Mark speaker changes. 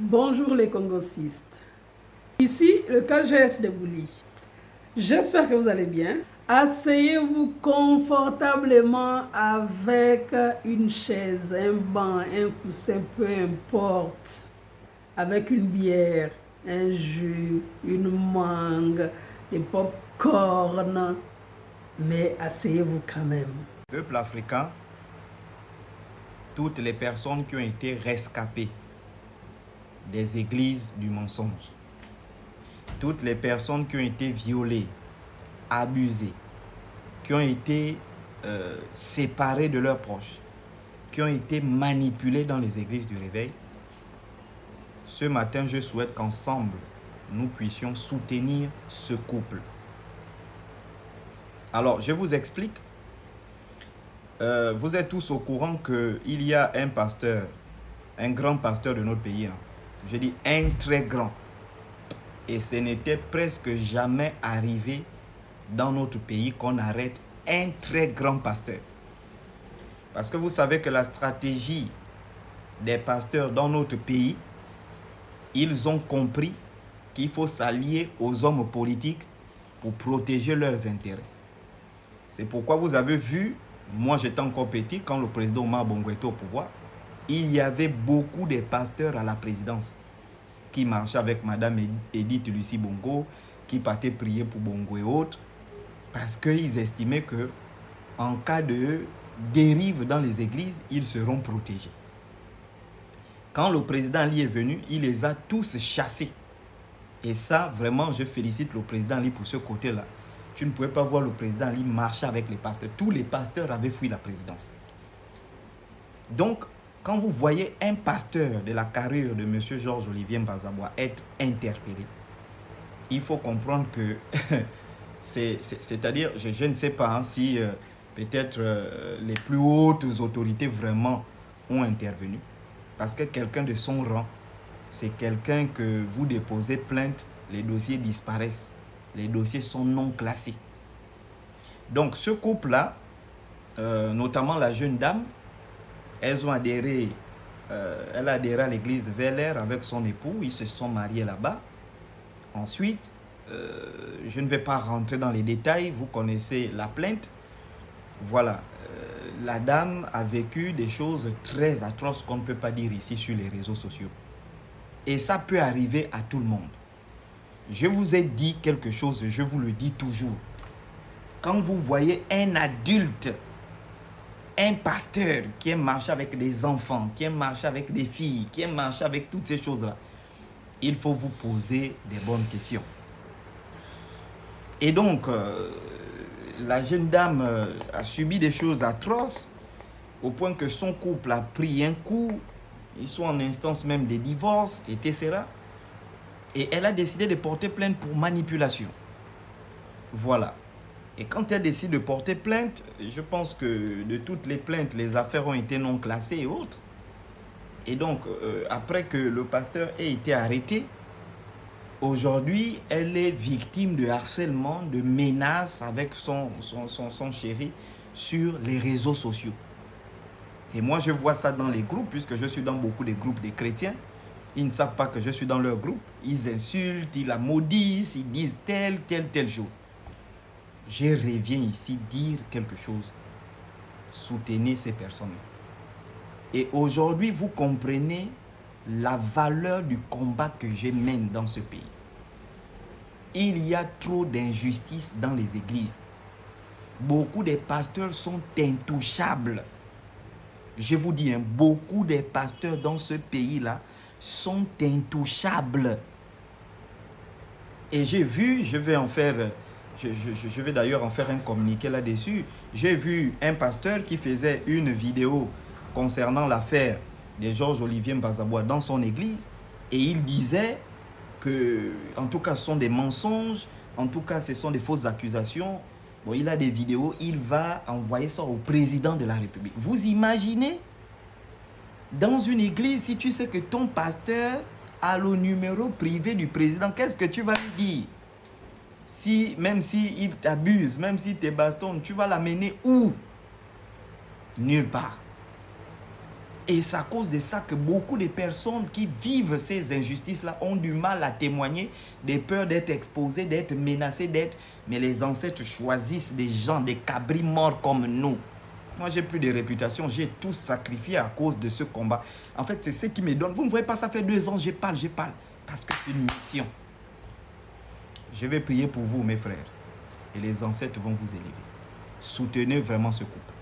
Speaker 1: Bonjour les Congosistes. Ici le KGS de Bouli. J'espère que vous allez bien. Asseyez-vous confortablement avec une chaise, un banc, un coussin, peu importe. Avec une bière, un jus, une mangue, des pop-corn. Mais asseyez-vous quand même.
Speaker 2: Peuple africain, toutes les personnes qui ont été rescapées des églises du mensonge, toutes les personnes qui ont été violées, abusées, qui ont été séparées de leurs proches, qui ont été manipulées dans les églises du réveil, ce matin, je souhaite qu'ensemble, nous puissions soutenir ce couple. Alors, je vous explique. Vous êtes tous au courant qu'il y a un pasteur, un grand pasteur de notre pays. Je dis un très grand. Et ce n'était presque jamais arrivé dans notre pays qu'on arrête un très grand pasteur. Parce que vous savez que la stratégie des pasteurs dans notre pays, ils ont compris qu'il faut s'allier aux hommes politiques pour protéger leurs intérêts. C'est pourquoi vous avez vu, moi j'étais encore petit, quand le président Omar Bongo était au pouvoir, il y avait beaucoup de pasteurs à la présidence qui marchaient avec Madame Edith Lucie Bongo, qui partaient prier pour Bongo et autres, parce qu'ils estimaient que en cas de dérive dans les églises, ils seront protégés. Quand le président Ali est venu, il les a tous chassés. Et ça, vraiment, je félicite le président Ali pour ce côté-là. Tu ne pouvais pas voir le président Ali marcher avec les pasteurs. Tous les pasteurs avaient fui la présidence. Donc, quand vous voyez un pasteur de la carrure de M. Georges-Olivier Mbazaboua être interpellé, il faut comprendre que, c'est-à-dire, je ne sais pas si peut-être les plus hautes autorités vraiment ont intervenu. Parce que quelqu'un de son rang, c'est quelqu'un que vous déposez plainte, les dossiers disparaissent. Les dossiers sont non classés. Donc, ce couple-là, notamment la jeune dame, elles ont adhéré, elle a adhéré à l'église Veller avec son époux. Ils se sont mariés là-bas. Ensuite, je ne vais pas rentrer dans les détails. Vous connaissez la plainte. Voilà. La dame a vécu des choses très atroces qu'on ne peut pas dire ici sur les réseaux sociaux. Et ça peut arriver à tout le monde. Je vous ai dit quelque chose, je vous le dis toujours. Quand vous voyez un adulte, un pasteur qui est marché avec des enfants, qui est marché avec des filles, qui est marché avec toutes ces choses-là, il faut vous poser des bonnes questions. Et donc, la jeune dame a subi des choses atroces au point que son couple a pris un coup. Ils sont en instance même de divorce, etc. Et elle a décidé de porter plainte pour manipulation. Voilà. Et quand elle décide de porter plainte, je pense que de toutes les plaintes, les affaires ont été non classées et autres. Et donc, après que le pasteur ait été arrêté, aujourd'hui, elle est victime de harcèlement, de menaces avec son chéri sur les réseaux sociaux. Et moi, je vois ça dans les groupes, puisque je suis dans beaucoup de groupes de chrétiens. Ils ne savent pas que je suis dans leur groupe. Ils insultent, ils la maudissent, ils disent telle chose. Je reviens ici dire quelque chose. Soutenez ces personnes. Et aujourd'hui, vous comprenez la valeur du combat que je mène dans ce pays. Il y a trop d'injustice dans les églises. Beaucoup de pasteurs sont intouchables. Je vous dis, beaucoup de pasteurs dans ce pays-là sont intouchables. Et j'ai vu, je vais d'ailleurs en faire un communiqué là-dessus. J'ai vu un pasteur qui faisait une vidéo concernant l'affaire de Georges-Olivier Mbazaboua dans son église. Et il disait que, en tout cas, ce sont des mensonges, en tout cas, ce sont des fausses accusations. Bon, il a des vidéos, il va envoyer ça au président de la République. Vous imaginez, dans une église, si tu sais que ton pasteur a le numéro privé du président, qu'est-ce que tu vas lui dire? Même s'il t'abuse, même s'il te bastonne, tu vas l'amener où? Nulle part. Et c'est à cause de ça que beaucoup de personnes qui vivent ces injustices-là ont du mal à témoigner, des peurs d'être exposées, d'être menacées, d'être... Mais les ancêtres choisissent des gens, des cabris morts comme nous. Moi, j'ai plus de réputation, j'ai tout sacrifié à cause de ce combat. En fait, c'est ce qui me donne... Vous ne voyez pas, ça fait 2 ans, je parle. Parce que c'est une mission. Je vais prier pour vous, mes frères. Et les ancêtres vont vous élever. Soutenez vraiment ce couple.